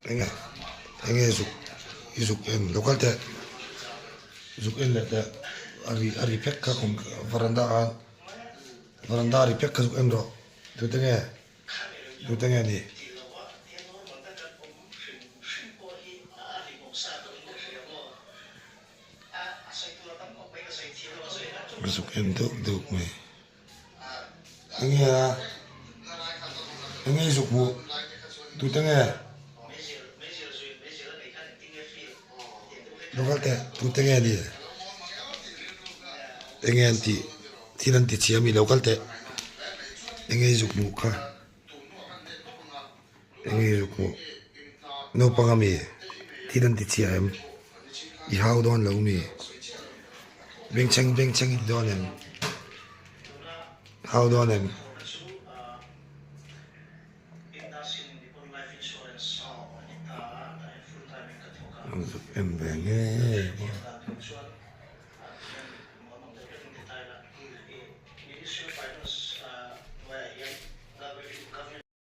Enge, enge isuk en lokal te isuk en le te ari pekka kung varanda ari pekka suk en ro tu tenge ni isuk en duk me enge isuk bu tu tenge lokal te tu tenge di enge anti tiran ti chiami lokal te enge isuk bu ka enge isuk bu no pangami tiran ti chiam I hau don lo mi beng cheng don em hau don em em beng